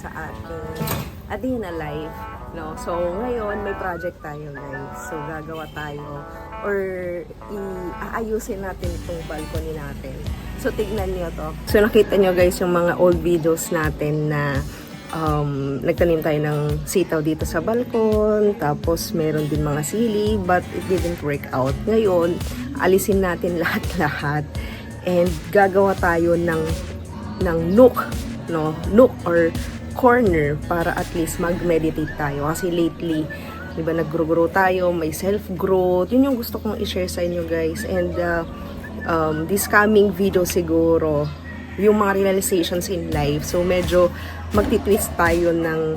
sa ating Adina life, no? So, ngayon, may project tayo, guys. So, gagawa tayo or aayusin natin itong balcony natin. So, tignan nyo to. So, nakita nyo, guys, yung mga old videos natin na nagtanim tayo ng sitaw dito sa balkon, tapos meron din mga sili, but it didn't work out. Ngayon, alisin natin lahat-lahat and gagawa tayo ng nook, no? Nook or corner para at least mag-meditate tayo. Kasi lately, di ba, nag-grow tayo, may self-growth. Yun yung gusto kong i-share sa inyo, guys. And this coming video siguro, yung mga realizations in life. So, medyo magti-twist tayo ng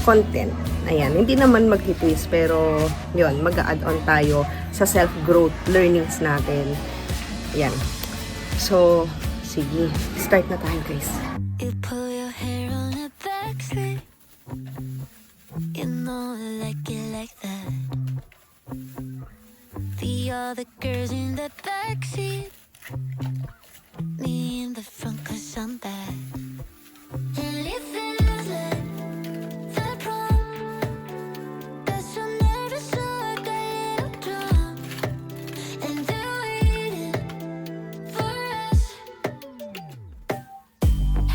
content. Ayan, hindi naman magti-twist, pero yun, mag-add on tayo sa self-growth learnings natin. Ayan. So, sige, start na tayo, guys. You pull your hair on a backslide. You know I like it like that. The other girls in the backseat, me in the front 'cause I'm bad. And it feels like the prom. That's when never saw a little drum. And they're waiting for us.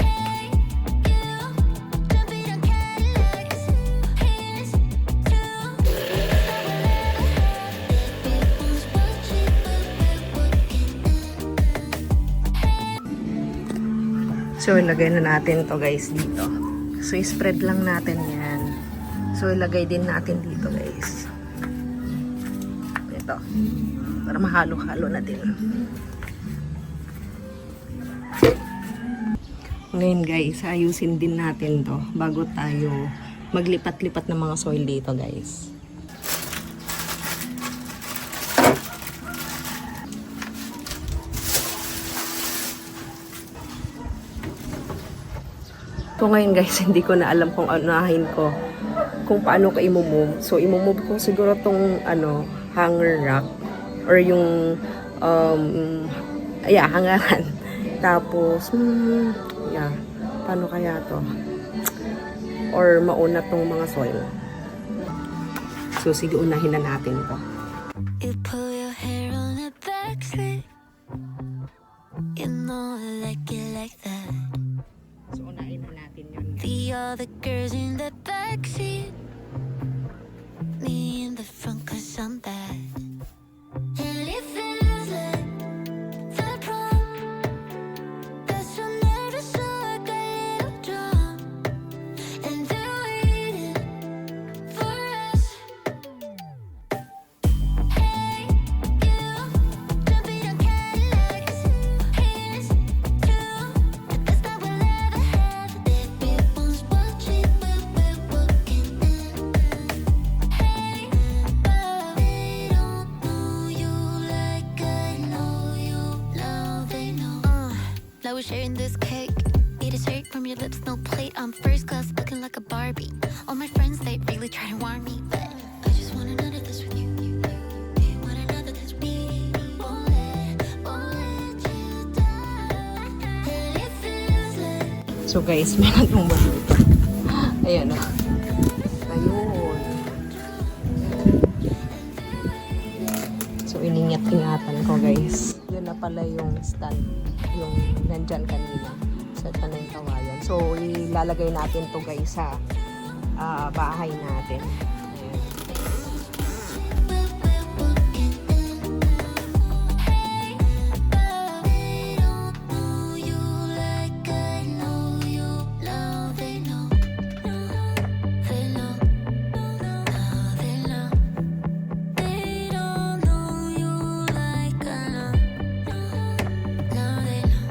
Hey, you, jumping on Cadillacs. Here's to everyone's watching, but we're working So, ilagay na natin to, guys, dito. So, spread lang natin yan. So, ilagay din natin dito, guys. Ito. Para mahalo-halo na din. Ngayon, guys, ayusin din natin to bago tayo maglipat-lipat ng mga soil dito, guys. So ngayon, guys, hindi ko na alam kung anuhin ko, kung paano ko i-move. So i-move ko siguro tong hanger rack or yung hangaran. Tapos paano kaya to? Or mauna tong mga soil. So sige, unahin na natin to. You pull your hair on a backslide. You know I like it like that. So unahin na natin yun. The other girls in the backseat, me in the front 'cause I'm bad. And it feels like the prom. That's when never saw a little drum. And they're waiting for us. Hey, you, jumping on Cadillacs. Here's to the best that we'll ever have. Everyone's watching, but we're working Hey, but they don't know you like I know you. Now they know. Now we're sharing this cake. Eat a shake from your lips, no plate. I'm first class, looking like a Barbie. All my friends, they really try to warn me, but I just want another this with you. Want another this with me. Won't let you down. And it feels like So guys, meron tong dito. Ayan o. Ayun. So iningat-ingatan ko, guys. Yun na pala yung stand. Yung nandyan kanina. Sa tanong kawayan. So ilalagay natin to, guys, sa bahay natin. Ayan. they don't know you like I know you. Now they know. They know. Now they know. They don't know you like I know. Now they know.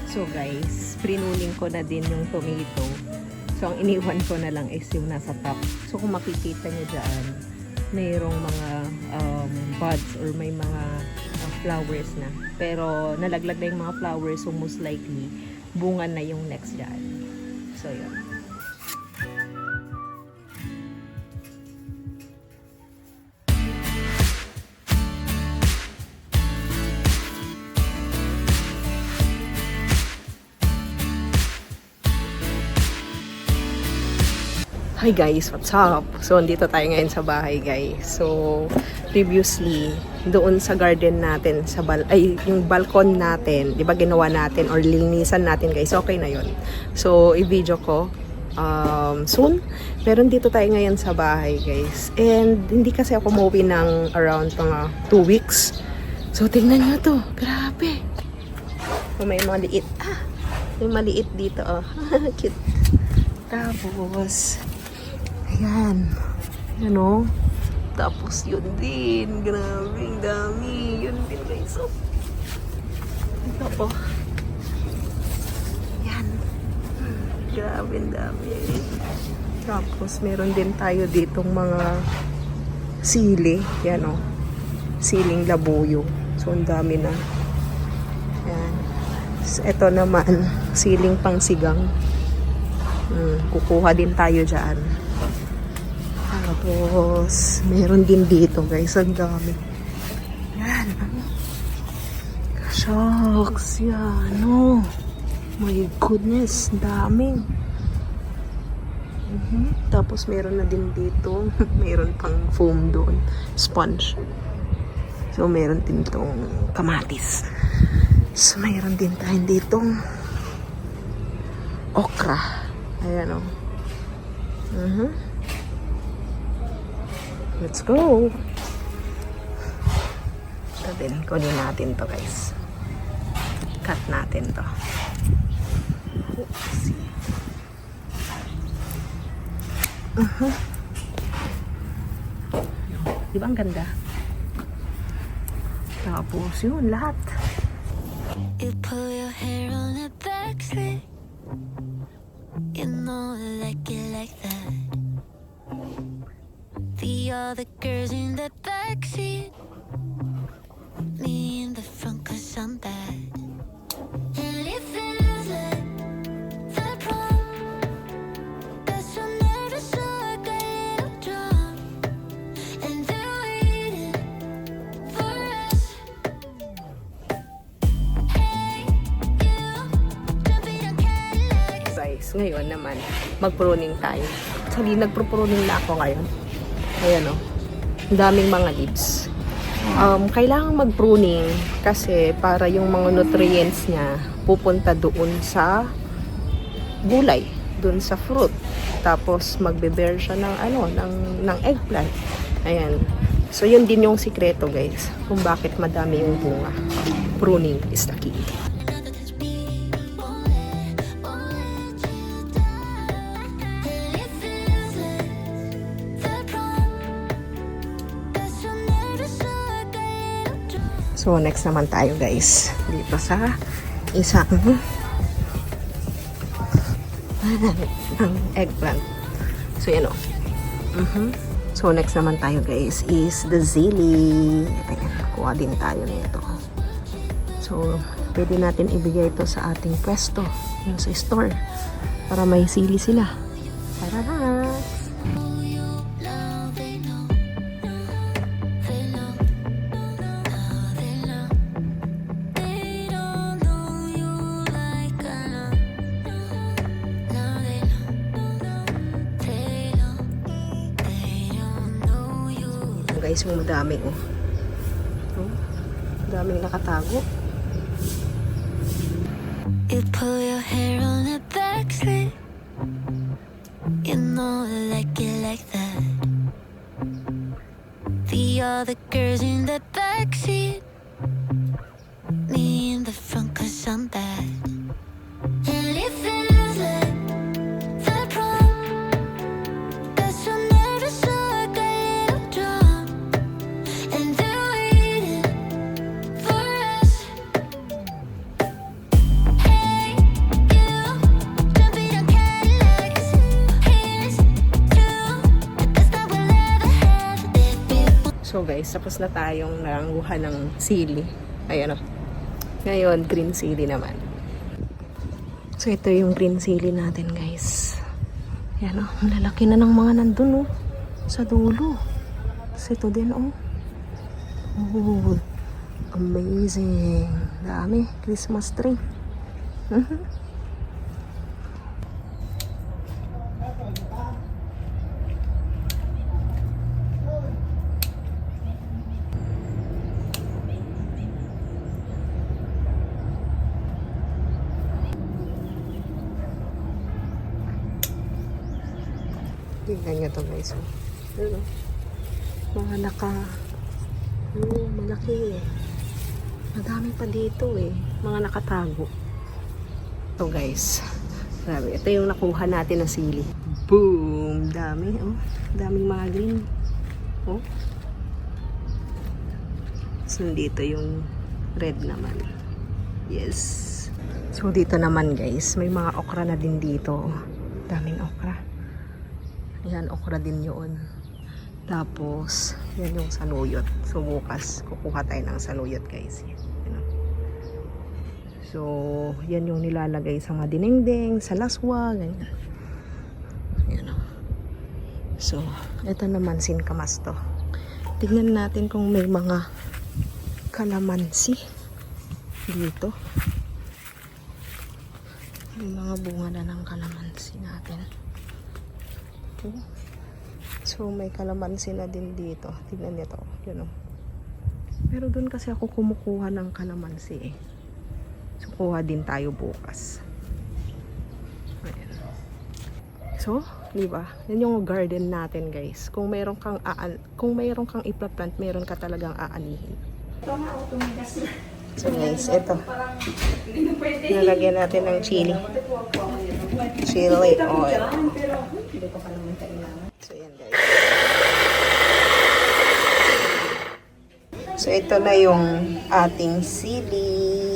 So guys, prinuning ko na din yung tomato. So ang iniwan ko na lang is yung nasa top. So kung makikita nyo dyan, mayroong mga buds or may mga flowers na. Pero nalaglag na yung mga flowers, so most likely bunga na yung next dyan. So yun. Hi guys, what's up? So, andito tayo ngayon sa bahay guys. So, previously, doon sa garden natin, yung balcon natin, di ba ginawa natin or linisan natin guys, okay na yon. So, i-video ko soon. Pero dito tayo ngayon sa bahay guys. And hindi kasi ako umuwi ng around mga 2 weeks. So, tingnan nyo to. Grabe. So, may maliit. May maliit dito. Oh. Cute. Tapos, ayan. Yan o. Tapos yun din. Grabe, ang dami. Yun din guys. Oh. Ito po. Yan. Grabe, ang dami. Tapos meron din tayo ditong mga sili. Yan o. Siling labuyo. So, ang dami na. Yan. Ito naman, siling pangsigang. Kukuha din tayo dyan. Tapos, meron din dito guys, ang dami. Yan. Shucks, yan. Oh. My goodness, dami. Tapos, meron na din dito. Meron pang foam doon. Sponge. So, meron din itong kamatis. So, meron din tayo ditong okra. Ayan o. Let's go. Ito din. Kunin natin to guys. Cut natin to. Oops. Diba ang ganda? Tapos yun, lahat. You pull your hair on a back slit. You know I like it like that. The other girls in the backseat, me in the front 'cause I'm bad. And it feels like the prom. Got so nervous so I got a little drunk. And they're waiting for us. Hey, you, jumping on Cadillacs. Guys, ngayon naman, mag-pruning tayo. Actually, nagpro-pruning na ako ngayon. Ayan o. Ang daming mga leaves. Kailangan mag-pruning kasi para yung mga nutrients niya pupunta doon sa gulay, doon sa fruit. Tapos magbe-bear siya ng eggplant. Ayan. So yun din yung sikreto guys, kung bakit madami yung bunga. Pruning is the key. So, next naman tayo guys. Dito sa isang eggplant. So, yan o. So, next naman tayo guys is the zili. Ayan, kuha din tayo nito. So, pwede natin ibigay ito sa ating pwesto. Yung sa store. Para may sili sila. Tara! Guys, yung madami oh. Daming nakatago. You pull your hair on a back slit. You know I like it like that. The other girls in the backseat, me in the front 'cause I'm bad. And it feels like the prom. Got so nervous so I got a little drunk. And they're waiting for us. Hey, you, jumping on Cadillacs. Here's to the best that we'll ever have. guys, tapos na tayong nanguha ng sili. Ayan o. Ngayon, green sili naman. So, ito yung green sili natin, guys. Ayan o. Ang lalaki na ng mga nandun, oh. Sa dulo. Tapos ito din, oh. Oh, amazing. Dami. Christmas tree. Tingnan nyo to guys. Ano? Mga malaki eh. Madami pa dito eh. Mga nakatago. Ito guys. Grabe. Ito yung nakuha natin na sili. Boom! Dami. Oh. Daming mga green. Oh. So dito yung red naman. Yes. So dito naman guys. May mga okra na din dito. Daming okra. Yan, okra din yun. Tapos, yan yung saluyot. So, bukas, kukuha tayo ng saluyot, guys. Yan. So, yan yung nilalagay sa mga dinengdeng, sa laswa, ganyan. Yan. So, ito naman sinkamas to. Tignan natin kung may mga kalamansi dito. May mga bunga na ng kalamansi natin. So, may kalamansi na din dito. Tignan niyo to. Yun o. Pero dun kasi ako kumukuha ng kalamansi eh. So, kuha din tayo bukas. Ayan. So, di ba? Yan yung garden natin, guys. Kung mayroon kang ipaplant, mayroon ka talagang aanihin. So, guys, ito. Nalagyan natin ng chili. Chili oil. So, yan guys. So, ito na yung ating sili.